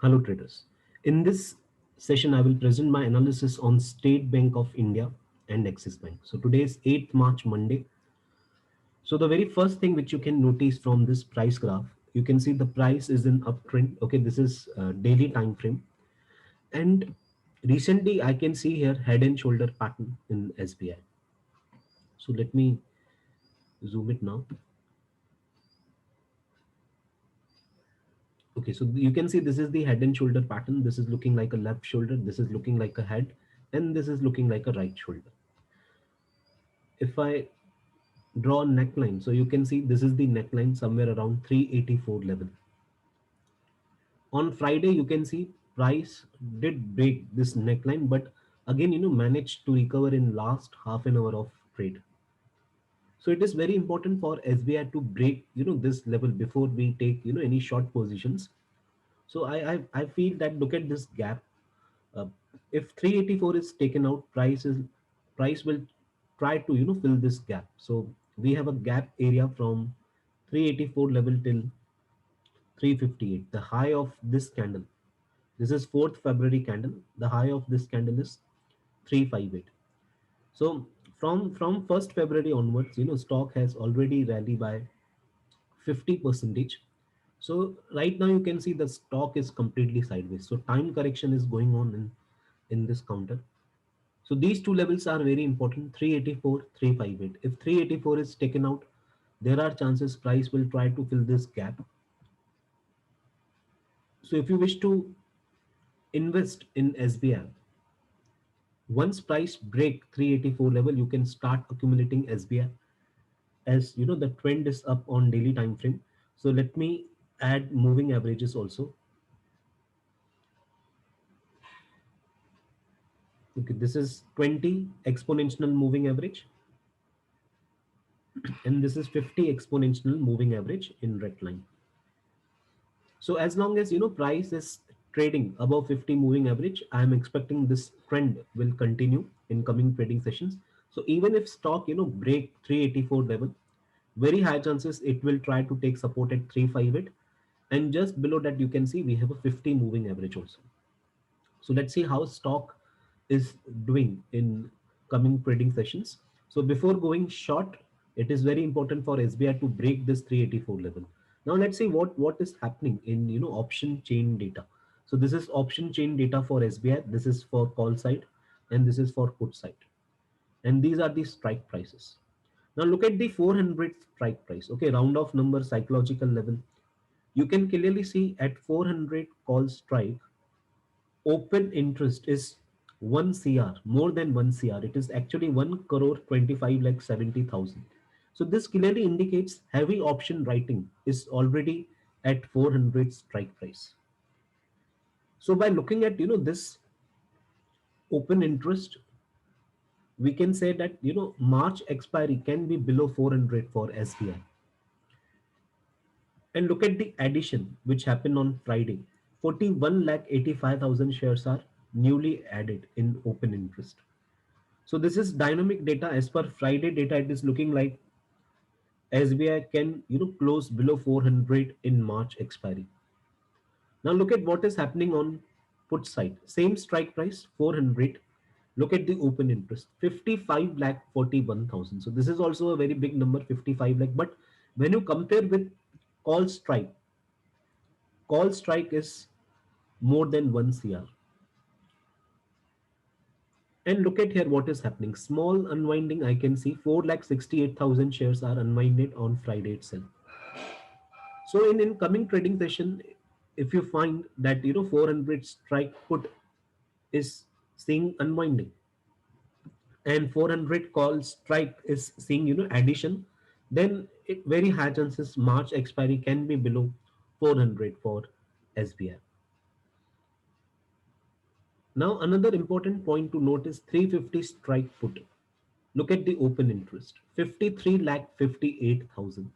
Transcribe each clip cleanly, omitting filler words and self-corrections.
Hello traders. In this session, I will present my analysis on State Bank of India and Axis Bank. So today is 8th March, Monday. So the very first thing which you can notice from this price graph, you can see the price is in uptrend. Okay, this is daily time frame. And recently I can see here head and shoulder pattern in SBI. So let me zoom it now. Okay, so you can see this is the head and shoulder pattern. This is looking like a left shoulder. This is looking like a head. And this is looking like a right shoulder. If I draw a neckline, so you can see this is the neckline somewhere around 384 level. On Friday you can see price did break this neckline, but again managed to recover in last half an hour of trade. So it is very important for SBI to break this level before we take any short positions. So I feel that look at this gap. uh, if 384 is taken out, price will try to fill this gap. So we have a gap area from 384 level till 358. The high of this candle, this is 4th February candle, the high of this candle is 358. So from 1st February onwards, stock has already rallied by 50 percentage. So right now you can see the stock is completely sideways. So time correction is going on in this counter. So these two levels are very important, 384, 358. If 384 is taken out, there are chances price will try to fill this gap. So if you wish to invest in SBI, once price break 384 level, you can start accumulating SBI, as the trend is up on daily time frame. So let me add moving averages also. Okay, this is 20 exponential moving average, and this is 50 exponential moving average in red line. So as long as price is trading above 50 moving average, I am expecting this trend will continue in coming trading sessions. So even if stock break 384 level, very high chances it will try to take support at 358, and just below that you can see we have a 50 moving average also. So let's see how stock is doing in coming trading sessions. So before going short, it is very important for SBI to break this 384 level. Now let's see what is happening in option chain data. So this is option chain data for SBI. This is for call side, and this is for put side. And these are the strike prices. Now look at the 400 strike price. Okay, round off number, psychological level. You can clearly see at 400 call strike, open interest is 1 CR, more than 1 CR. It is actually 1 crore 25 lakh 70,000. So this clearly indicates heavy option writing is already at 400 strike price. So by looking at this open interest, we can say that March expiry can be below 400 for SBI. And look at the addition which happened on Friday. 41 lakh 85,000 shares are newly added in open interest. So this is dynamic data. As per Friday data, it is looking like SBI can close below 400 in March expiry. Now look at what is happening on put side. Same strike price 400. Look at the open interest 55 lakh 41,000. So this is also a very big number, 55 lakh. But when you compare with call strike, call strike is more than 1 CR. And look at here what is happening. Small unwinding, I can see 4 lakh 68,000 shares are unwinded on Friday itself. So in coming trading session, if you find that 400 strike put is seeing unwinding, and 400 call strike is seeing addition, then it very high chances March expiry can be below 400 for SBI. Now another important point to note is 350 strike put. Look at the open interest 53 lakh 58,000.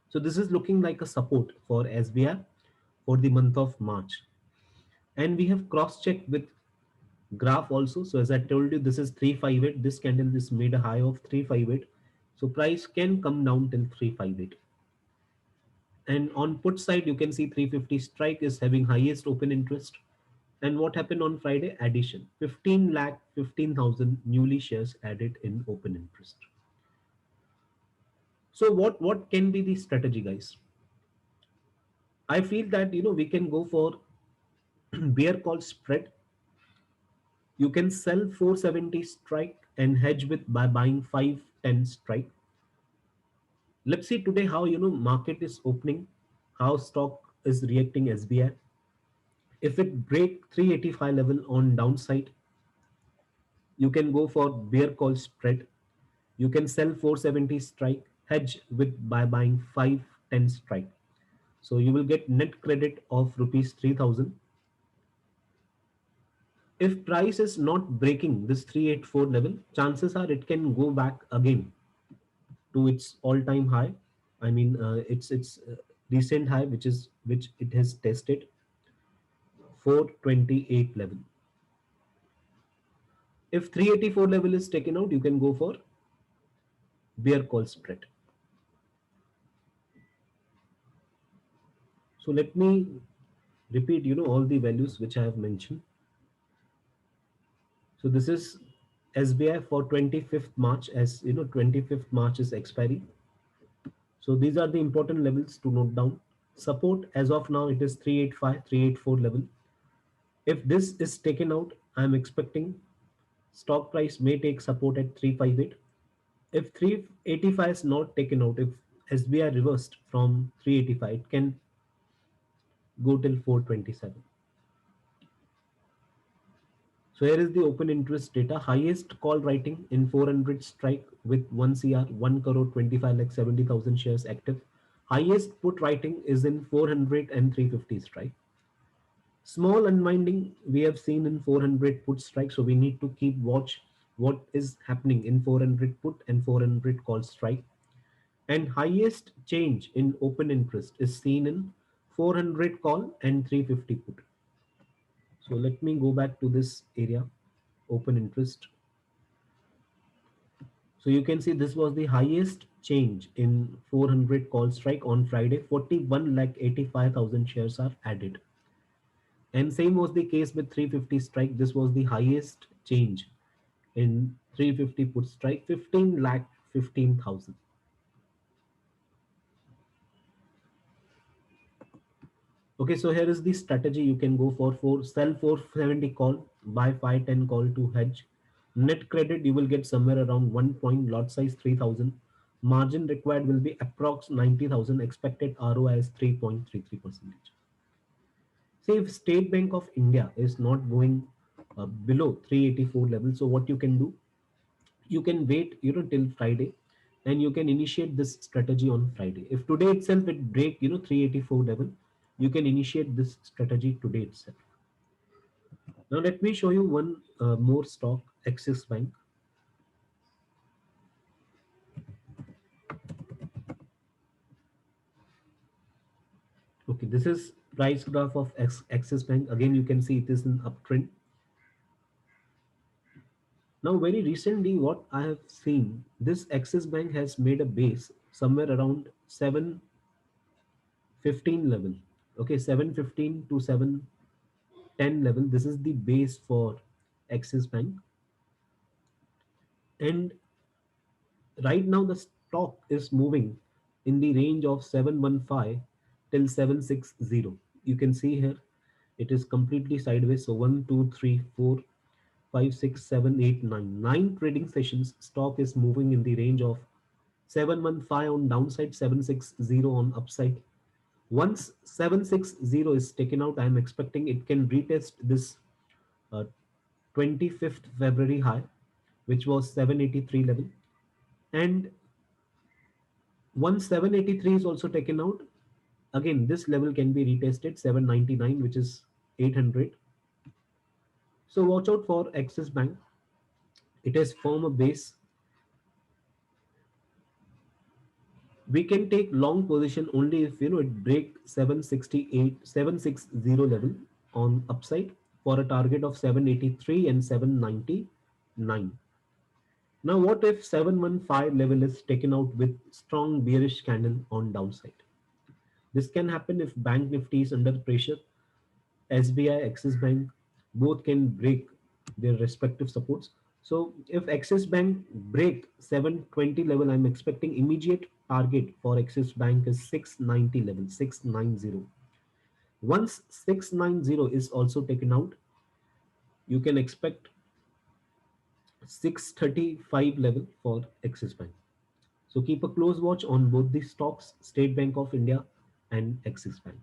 So this is looking like a support for SBI for the month of March. And we have cross checked with graph also. So as I told you, this is 358. This candle is made a high of 358. So price can come down till 358. And on put side, you can see 350 strike is having highest open interest. And what happened on Friday? Addition 15 lakh 15,000 newly shares added in open interest. So what can be the strategy, guys? I feel that we can go for bear call spread. You can sell 470 strike and hedge with by buying 510 strike. Let's see today how market is opening, how stock is reacting SBI. If it break 385 level on downside, you can go for bear call spread. You can sell 470 strike, hedge with by buying 510 strike. So you will get net credit of rupees 3000. If price is not breaking this 384 level, chances are it can go back again to its all-time high. I mean, its recent high, which it has tested 428 level. If 384 level is taken out, you can go for bear call spread. So let me repeat, all the values which I have mentioned. So this is SBI for 25th March, as 25th March is expiry. So these are the important levels to note down. Support as of now it is 385, 384 level. If this is taken out, I am expecting stock price may take support at 358. If 385 is not taken out, if SBI reversed from 385, it can go till 427. So here is the open interest data. Highest call writing in 400 strike with 1 CR, 1 crore 25 lakh 70,000 shares active. Highest put writing is in 400 and 350 strike. Small unwinding we have seen in 400 put strike. So we need to keep watch what is happening in 400 put and 400 call strike. And highest change in open interest is seen in 400 call and 350 put. So let me go back to this area, open interest. So you can see this was the highest change in 400 call strike on Friday. 41 lakh 85,000 shares are added. And same was the case with 350 strike. This was the highest change in 350 put strike, 15 lakh 15,000. Okay, so here is the strategy you can go for sell 470 call, buy 510 call to hedge. Net credit you will get somewhere around 1 point, lot size 3000. Margin required will be approx 90,000. Expected ROI is 3.33%. See, if State Bank of India is not going below 384 level, so what you can do, you can wait till Friday, and you can initiate this strategy on Friday. If today itself it break 384 level, you can initiate this strategy today itself. Now let me show you one more stock, Axis Bank. Okay, this is price graph of Axis Bank. Again, you can see it is an uptrend. Now, very recently, what I have seen, this Axis Bank has made a base somewhere around 715 level. Okay, 715 to 710 level. This is the base for Axis Bank. And right now, the stock is moving in the range of 715 till 760. You can see here it is completely sideways. So 1, 2, 3, 4, 5, 6, 7, 8, 9. 9 trading sessions. Stock is moving in the range of 715 on downside, 760 on upside. Once 760 is taken out, I am expecting it can retest this uh, 25th February high, which was 783 level. And once 783 is also taken out, again this level can be retested 799, which is 800. So watch out for Axis Bank. It has formed a base. We can take long position only if it break 768 760 level on upside for a target of 783 and 799. Now what if 715 level is taken out with strong bearish candle on downside? This can happen if Bank Nifty is under pressure. SBI, Axis Bank, both can break their respective supports. So if Axis Bank break 720 level, I'm expecting immediate target for Axis Bank is 690 level, 690. Once 690 is also taken out, you can expect 635 level for Axis Bank. So keep a close watch on both these stocks, State Bank of India and Axis Bank.